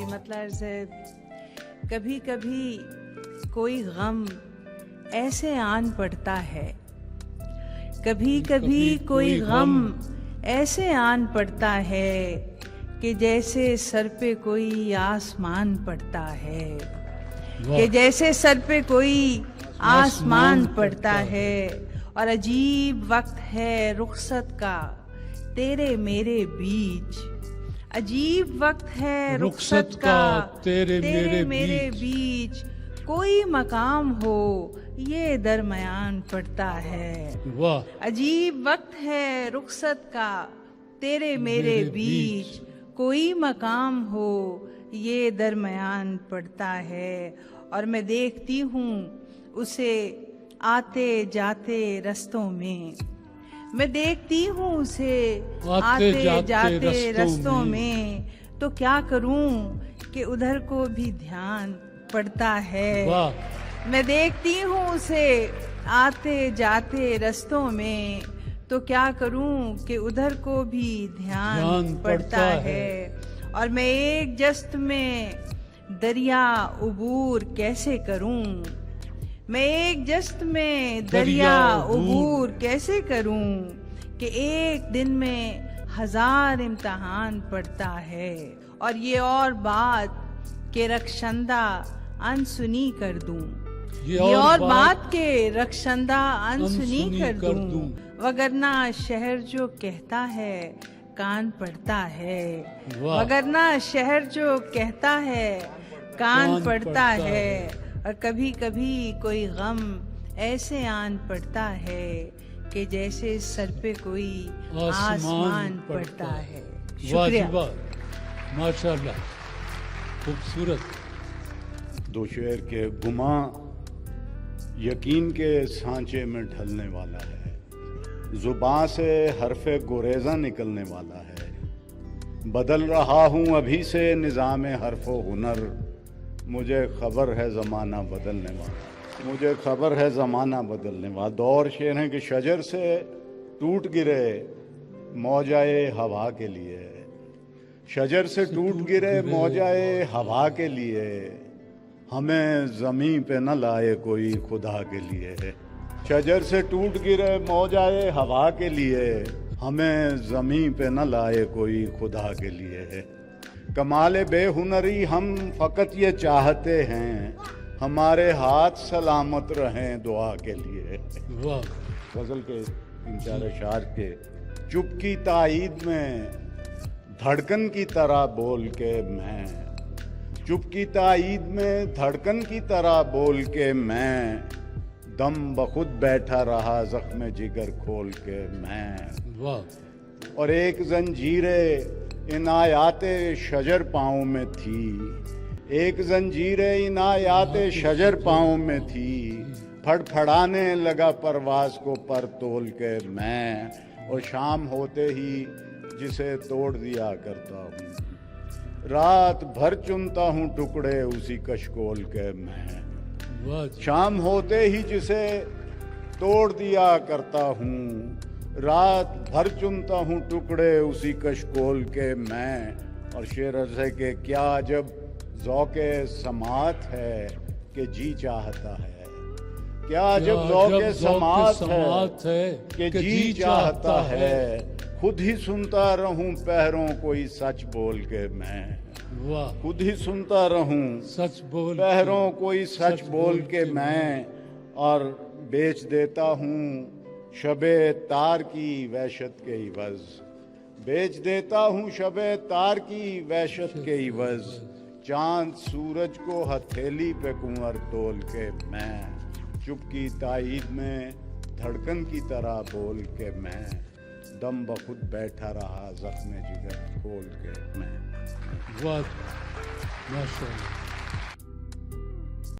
میری مطلع عرض ہے، کبھی کبھی کوئی غم ایسے آن پڑتا ہے، کبھی کبھی کوئی غم ایسے آن پڑتا ہے کہ جیسے سر پہ کوئی آسمان پڑتا ہے، کہ جیسے سر پہ کوئی آسمان پڑتا ہے، اور عجیب وقت ہے رخصت کا تیرے میرے بیچ، عجیب وقت ہے رخصت کا تیرے میرے بیچ، کوئی مقام ہو یہ درمیان پڑتا ہے، عجیب وقت ہے رخصت کا تیرے میرے بیچ، کوئی مقام ہو یہ درمیان پڑتا ہے، اور میں دیکھتی ہوں اسے آتے جاتے رستوں میں دیکھتی ہوں اسے آتے جاتے رستوں میں، تو کیا کروں کہ ادھر کو بھی دھیان پڑتا ہے، میں دیکھتی ہوں اسے آتے جاتے رستوں میں، تو کیا کروں کہ ادھر کو بھی دھیان پڑتا ہے، اور میں ایک جست میں دریا عبور کیسے کروں، میں ایک جست میں دریا عبور کیسے کروں کہ ایک دن میں 1000 امتحان پڑتا ہے، اور یہ اور بات کہ رخشندہ انسنی کر دوں، یہ اور بات کہ رخشندہ انسنی کر دوں، وگرنہ شہر جو کہتا ہے کان پڑتا ہے، وگرنہ شہر جو کہتا ہے کان پڑتا ہے، اور کبھی کبھی کوئی غم ایسے آن پڑتا ہے کہ جیسے سر پہ کوئی آسمان پڑتا ہے۔ شکریہ، ماشاءاللہ، خوبصورت۔ دو شعر کے گماں یقین کے سانچے میں ڈھلنے والا ہے، زباں سے حرف گریزاں نکلنے والا ہے، بدل رہا ہوں ابھی سے نظام حرف و ہنر، مجھے خبر ہے زمانہ بدلنے والا، مجھے خبر ہے زمانہ بدلنے والا۔ دور شعر ہیں کہ شجر سے ٹوٹ گرے موجائے ہوا کے لیے، شجر سے ٹوٹ گرے موجائے ہوا کے لیے، ہمیں زمین پہ نہ لائے کوئی خدا کے لیے، شجر سے ٹوٹ گرے موجائے ہوا کے لیے، ہمیں زمین پہ نہ لائے کوئی خدا کے لیے، کمال بے ہنری ہم فقط یہ چاہتے ہیں ہمارے ہاتھ سلامت رہیں دعا کے لیے۔ غزل کے 3-4 اشعار کے چپ کی تائید میں دھڑکن کی طرح بول کے میں، چپ کی تائید میں دھڑکن کی طرح بول کے میں، دم بخود بیٹھا رہا زخم جگر کھول کے میں، اور ایک زنجیرے عنایات شجر پاؤں میں تھی، ایک زنجیر عنایات شجر پاؤں میں تھی، پھڑ پھڑانے لگا پرواز کو پر تول کے میں، اور شام ہوتے ہی جسے توڑ دیا کرتا ہوں، رات بھر چنتا ہوں ٹکڑے اسی کشکول کے میں، شام ہوتے ہی جسے توڑ دیا کرتا ہوں، رات بھر چنتا ہوں ٹکڑے اسی کشکول کے میں، اور شعر عرض ہے کہ کیا عجب ذوق سماعت ہے کہ جی چاہتا ہے، کیا عجب ذوق سماعت ہے کہ جی چاہتا ہے، خود ہی سنتا رہوں پہروں کوئی سچ بول کے میں، خود ہی سنتا رہوں پہروں کوئی سچ بول کے میں، اور بیچ دیتا ہوں شب تار کی وحشت کے عوض، بیچ دیتا ہوں شب تار کی وحشت کے عوض، چاند سورج کو ہتھیلی پہ کنور تول کے میں، چپ کی تائید میں دھڑکن کی طرح بول کے میں، دم بخود بیٹھا رہا زخم جگر کھول کے میں۔ ماشاءاللہ۔